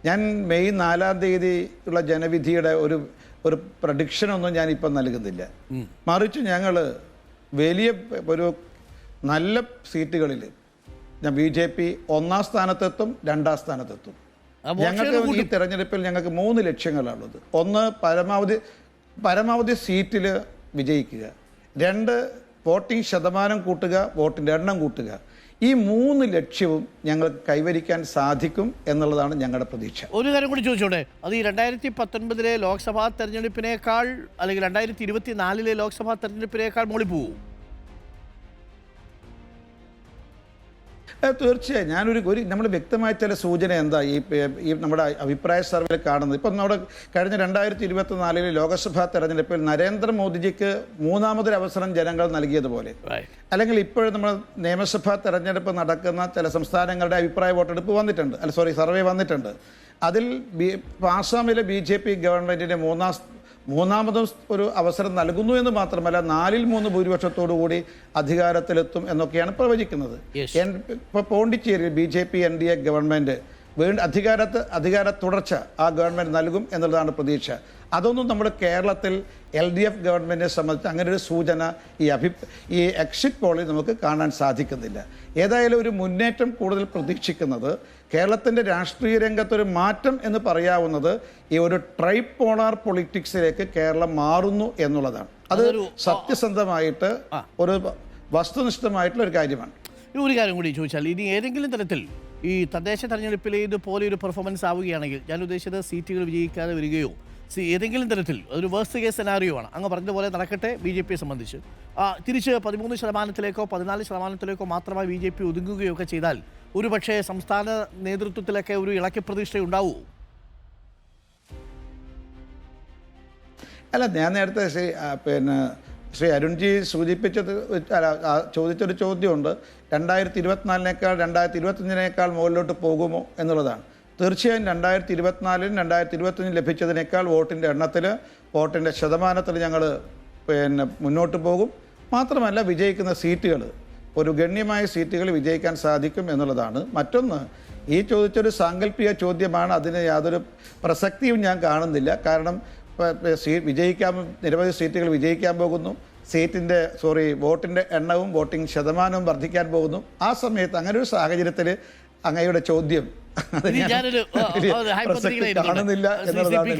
ഞാൻ മെയ് 4-ാം തീയതി ഉള്ള ജനവിധിയുടെ ഒരു പ്രഡിക്ഷനൊന്നും ഞാനിപ്പം നൽകുന്നില്ല. മറിച്ച് ഞങ്ങൾ വലിയ ഒരു നല്ല സീറ്റുകളിൽ BJP 1-ാം സ്ഥാനത്തെത്തും, 2-ാം സ്ഥാനത്തെത്തും. ഞങ്ങൾക്ക് ഈ തെരഞ്ഞെടുപ്പിൽ ഞങ്ങൾക്ക് 3 ലക്ഷ്യങ്ങളാണുള്ളത്. ഒന്ന്, പരമാവധി സീറ്റിൽ വിജയിക്കുക. 2, വോട്ടിംഗ് ശതമാനം കൂട്ടുക, വോട്ടിൻ്റെ എണ്ണം കൂട്ടുക. ഈ 3 ലക്ഷ്യവും ഞങ്ങൾക്ക് കൈവരിക്കാൻ സാധിക്കും എന്നുള്ളതാണ് ഞങ്ങളുടെ പ്രതീക്ഷ. ഒരു കാര്യം കൂടി ചോദിച്ചോട്ടെ, അത് ഈ 2019 ലോക്സഭാ തെരഞ്ഞെടുപ്പിനേക്കാൾ അല്ലെങ്കിൽ 2024 ലോക്സഭാ തെരഞ്ഞെടുപ്പിനേക്കാൾ മോളി പോകും? തീർച്ചയായും നമ്മൾ വ്യക്തമായ ചില സൂചന എന്താ ഈ നമ്മുടെ അഭിപ്രായ സർവേയിൽ കാണുന്നത്. ഇപ്പം നമ്മുടെ കഴിഞ്ഞ 2024 ലോക്സഭാ തെരഞ്ഞെടുപ്പിൽ നരേന്ദ്രമോദിജിക്ക് 3-ാമതൊരു അവസരം ജനങ്ങൾ നൽകിയതുപോലെ, അല്ലെങ്കിൽ ഇപ്പോഴും നമ്മൾ നിയമസഭാ തെരഞ്ഞെടുപ്പ് നടക്കുന്ന ചില സംസ്ഥാനങ്ങളുടെ അഭിപ്രായ വോട്ടെടുപ്പ് വന്നിട്ടുണ്ട്, സർവേ വന്നിട്ടുണ്ട്. അതിൽ ആസാമിലെ BJP ഗവൺമെൻറ്റിന് മൂന്നാമതും ഒരു അവസരം നൽകുന്നു എന്ന് മാത്രമല്ല 4-3 ഭൂരിപക്ഷത്തോടുകൂടി അധികാരത്തിലെത്തും എന്നൊക്കെയാണ് പ്രവചിക്കുന്നത്. ഇപ്പോൾ പോണ്ടിച്ചേരിയിൽ BJP NDA ഗവൺമെൻറ് അധികാര തുടർച്ച ആ ഗവൺമെൻറ് നൽകും എന്നുള്ളതാണ് പ്രതീക്ഷ. അതൊന്നും നമ്മുടെ കേരളത്തിൽ LDF ഗവൺമെൻറ്റിനെ സംബന്ധിച്ച് അങ്ങനെ ഒരു സൂചന ഈ എക്സിറ്റ് പോളിൽ നമുക്ക് കാണാൻ സാധിക്കുന്നില്ല. ഏതായാലും ഒരു മുന്നേറ്റം കൂടുതൽ പ്രതീക്ഷിക്കുന്നത്, കേരളത്തിൻ്റെ രാഷ്ട്രീയ രംഗത്തൊരു മാറ്റം എന്ന് പറയാവുന്നത് ഈ ഒരു ട്രൈപോളാർ പൊളിറ്റിക്സിലേക്ക് കേരളം മാറുന്നു എന്നുള്ളതാണ്. അത് സത്യസന്ധമായിട്ട് ഒരു വസ്തുനിഷ്ഠമായിട്ടുള്ള ഒരു കാര്യമാണ്. ഒരു കാര്യം കൂടി ചോദിച്ചാൽ, ഇനി ഏതെങ്കിലും തരത്തിൽ ഈ തദ്ദേശ തെരഞ്ഞെടുപ്പിൽ ഇതുപോലെ ഒരു പെർഫോമൻസ് ആവുകയാണെങ്കിൽ, ഞാൻ ഉദ്ദേശിച്ചത് സീറ്റുകൾ വിജയിക്കാതെ വരികയോ ഏതെങ്കിലും തരത്തിൽ ഒരു വേഴ്സ്റ്റ് കേസ് സെനാരിയോ ആണ്, അങ്ങ് പറഞ്ഞതുപോലെ നടക്കട്ടെ BJPയെ സംബന്ധിച്ച്, തിരിച്ച് 13%-ലേക്കോ 14%-ലേക്കോ മാത്രമായി BJP ഒതുങ്ങുകയൊക്കെ ചെയ്താൽ ഒരു പക്ഷേ സംസ്ഥാന നേതൃത്വത്തിലൊക്കെ ഒരു ഇളക്കി പ്രതീക്ഷ ഉണ്ടാവുമോ? അല്ല, ഞാൻ നേരത്തെ ശ്രീ അരുൺജി ചോദിച്ചൊരു ചോദ്യമുണ്ട്. 2024-നേക്കാൾ 2025-നേക്കാൾ മുകളിലോട്ട് പോകുമോ എന്നുള്ളതാണ്. തീർച്ചയായും 2024-ലും 2025-ലും ലഭിച്ചതിനേക്കാൾ വോട്ടിൻ്റെ എണ്ണത്തിൽ, വോട്ടിൻ്റെ ശതമാനത്തിൽ ഞങ്ങൾ മുന്നോട്ട് പോകും. മാത്രമല്ല, വിജയിക്കുന്ന സീറ്റുകൾ, ഒരു ഗണ്യമായ സീറ്റുകൾ വിജയിക്കാൻ സാധിക്കും എന്നുള്ളതാണ്. മറ്റൊന്ന്, ഈ ചോദിച്ചൊരു സാങ്കല്പിക ചോദ്യമാണ്. അതിന് യാതൊരു പ്രസക്തിയും ഞാൻ കാണുന്നില്ല. കാരണം നിരവധി സീറ്റുകൾ വിജയിക്കാൻ പോകുന്നു. വോട്ടിൻ്റെ എണ്ണവും വോട്ടിംഗ് ശതമാനവും വർദ്ധിക്കാൻ പോകുന്നു. ആ സമയത്ത് അങ്ങനെ ഒരു സാഹചര്യത്തിൽ അങ്ങയുടെ ചോദ്യം പ്രസക്തി കാണുന്നില്ല എന്നുള്ളതാണ്.